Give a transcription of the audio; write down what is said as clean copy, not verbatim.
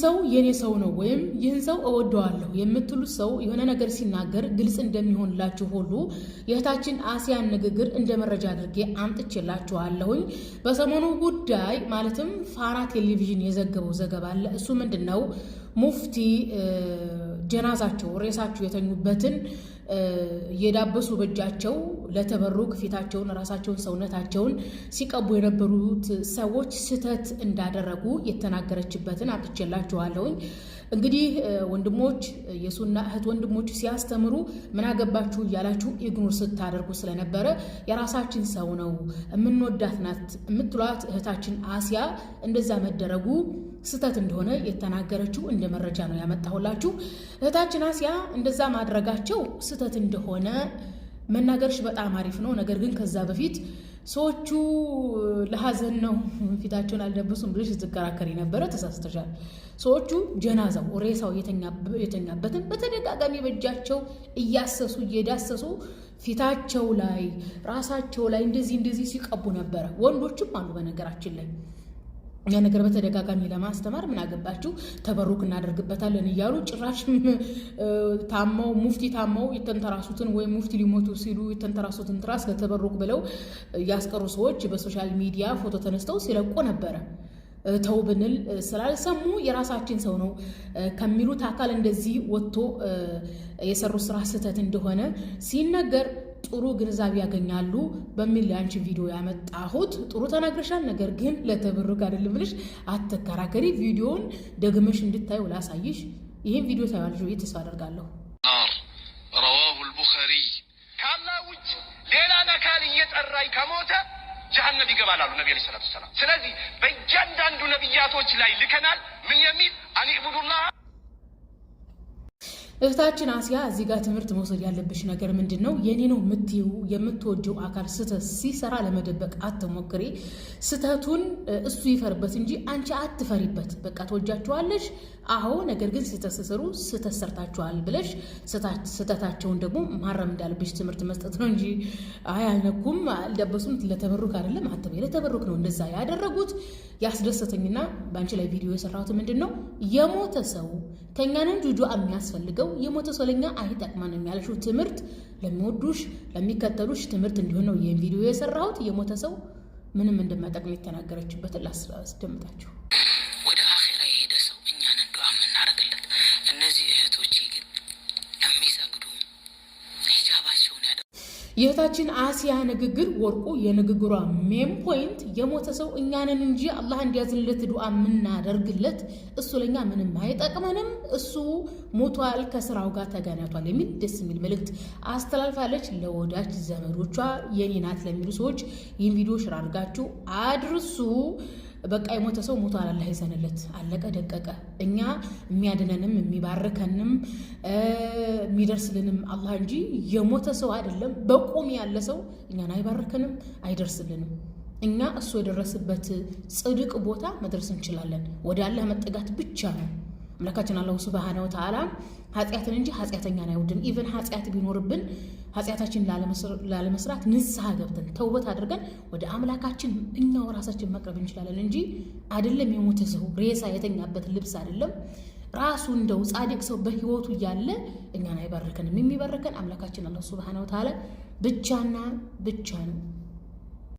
ሰው የኔ ሰው ነው ወይም ይህን ሰው እወደዋለሁ የምትሉት ሰው የሆነ ነገር ሲናገር ግልጽ እንደሚሆንላችሁ ሁሉ የእህታችን አሲያን ንግግር እንደ መረጃ አድርጌ አምጥቼላችኋለሁኝ። በሰሞኑ ጉዳይ ማለትም ፋና ቴሌቪዥን የዘገበው ዘገባ አለ። እሱ ምንድነው? ሙፍቲ ጀናዛቸው ሬሳቸው የተኙበትን የዳበሱ በእጃቸው ለተበሩክ ፊታቸውን ራሳቸውን ሰውነታቸውን ሲቀቡ የነበሩት ሰዎች ስህተት እንዳደረጉ የተናገረችበትን አጥቼላችኋለሁኝ። እንግዲህ ወንድሞች የሱና እህት ወንድሞች ሲያስተምሩ ምን አገባችሁ እያላችሁ ኢግኖር ስታደርጉ ስለነበረ የራሳችን ሰው ነው የምንወዳት ናት የምትሏት እህታችን አሲያ እንደዛ መደረጉ ስህተት እንደሆነ የተናገረችው እንደ መረጃ ነው ያመጣሁላችሁ። እህታችን አሲያ እንደዛ ማድረጋቸው ስህተት እንደሆነ መናገርሽ በጣም አሪፍ ነው። ነገር ግን ከዛ በፊት ሰዎቹ ለሐዘን ነው ፊታቸውን አልደበሱም ብለሽ ስትከራከሪ ነበረ። ተሳስተሻል። ሰዎቹ ጀናዛው ሬሳው የተኛበትን በተደጋጋሚ በእጃቸው እያሰሱ እየዳሰሱ ፊታቸው ላይ ራሳቸው ላይ እንደዚህ ሲቀቡ ነበረ። ወንዶችም አሉ በነገራችን ላይ ያ ነገር በተደጋጋሚ ለማስተማር ምን አገባችሁ ተበሩክ እናደርግበታለን እያሉ ጭራሽ ታማው ሙፍቲ ታማው የተንተራሱትን ወይም ሙፍቲ ሊሞቱ ሲሉ የተንተራሱትን ትራስ ከተበሩክ ብለው ያስቀሩ ሰዎች በሶሻል ሚዲያ ፎቶ ተነስተው ሲለቁ ነበረ። ተው ብንል ስላልሰሙ የራሳችን ሰው ነው ከሚሉት አካል እንደዚህ ወጥቶ የሰሩ ስራ ስህተት እንደሆነ ሲነገር ጥሩ ግንዛቤ ያገኛሉ በሚል ያንቺ ቪዲዮ ያመጣሁት። ጥሩ ተናግረሻል፣ ነገር ግን ለተበሩክ አይደለም ብለሽ አትከራከሪ። ቪዲዮውን ደግመሽ እንድታዩ ላሳይሽ። ይሄን ቪዲዮ ታያለሽ ወይ ተስፋ አደርጋለሁ። رواه البخاري ካላህ ውጭ ሌላ አካል እየጠራይ ከሞተ ጀሃነም ይገባል አሉ ነብዩ ሰለላሁ ዐለይሂ ወሰለም። ስለዚህ በእያንዳንዱ ነብያቶች ላይ ልከናል ምን የሚል አንኢቡዱላህ። እህታችን አሲያ እዚህ ጋር ትምህርት መውሰድ ያለብሽ ነገር ምንድነው? የኔ ነው የምትይው የምትወጂው አካል ስህተት ሲሰራ ለመደበቅ አትሞክሪ። ስህተቱን እሱ ይፈርበት እንጂ አንቺ አትፈሪበት። በቃ ተወጃቸዋለሽ። አዎ፣ ነገር ግን ስህተት ሲሰሩ ስህተት ሰርታችኋል ብለሽ ስህተታቸውን ደግሞ ማረም እንዳለብሽ ትምህርት መስጠት ነው እንጂ አይ አልነኩም አልደበሱም ለተበሩክ አይደለም አትበይ። ለተበሩክ ነው እንደዛ ያደረጉት። ያስደሰተኝና በአንቺ ላይ ቪዲዮ የሰራሁት ምንድነው የሞተ ሰው ከኛ ነው እንጂ ዱዓ የሚያስፈልገው የሞተ ሰው ለኛ አይጠቅማንም ያለሽው ትምህርት ለሚወዱሽ ለሚከተሉሽ ትምህርት እንዲሆን ነው ይሄን ቪዲዮ የሰራሁት። የሞተ ሰው ምንም እንደማይጠቅም የተናገረችበት ላስደምጣችሁ። ወደ አኺራ የሄደ ሰው እኛ ነን ዱዓ የምናደርግለት። እነዚህ እህቶቼ ግን የሚሰግዱ ሂጃባቸውን የእህታችን አሲያ ንግግር ወርቁ የንግግሯ ሜን ፖይንት የሞተ ሰው እኛ ነን እንጂ አላህ እንዲያዝንለት ዱዓ የምናደርግለት እሱ ለኛ ምንም አይጠቅመንም፣ እሱ ሞቷል ከስራው ጋር ተገናኝቷል የሚል ደስ የሚል መልእክት አስተላልፋለች ለወዳጅ ዘመዶቿ። የኔ ናት ለሚሉ ሰዎች ይህን ቪዲዮ ሽር አድርጋችሁ አድርሱ። በቃ የሞተ ሰው ሞቷል፣ አላህ ይዘንለት፣ አለቀ ደቀቀ። እኛ የሚያድነንም የሚባርከንም የሚደርስልንም አላህ እንጂ የሞተ ሰው አይደለም። በቁም ያለ ሰው እኛን አይባርከንም አይደርስልንም። እኛ እሱ የደረሰበት ጽድቅ ቦታ መድረስ እንችላለን። ወደ አላህ መጠጋት ብቻ ነው። አምላካችን አላሁ ሱብሃነሁ ወተዓላ ኃጢአትን እንጂ ኃጢአተኛን አይወድም። ኢቭን ኃጢአት ቢኖርብን ኃጢአታችን ላለመስራት ንስሐ ገብተን ተውበት አድርገን ወደ አምላካችን እኛው ራሳችን መቅረብ እንችላለን እንጂ አይደለም የሞተ ሰው ሬሳ የተኛበት ልብስ አይደለም ራሱ እንደው ጻድቅ ሰው በህይወቱ እያለ እኛን አይባርከንም። የሚባርከን አምላካችን አላሁ ሱብሃነሁ ወተዓላ ብቻና ብቻ ነው።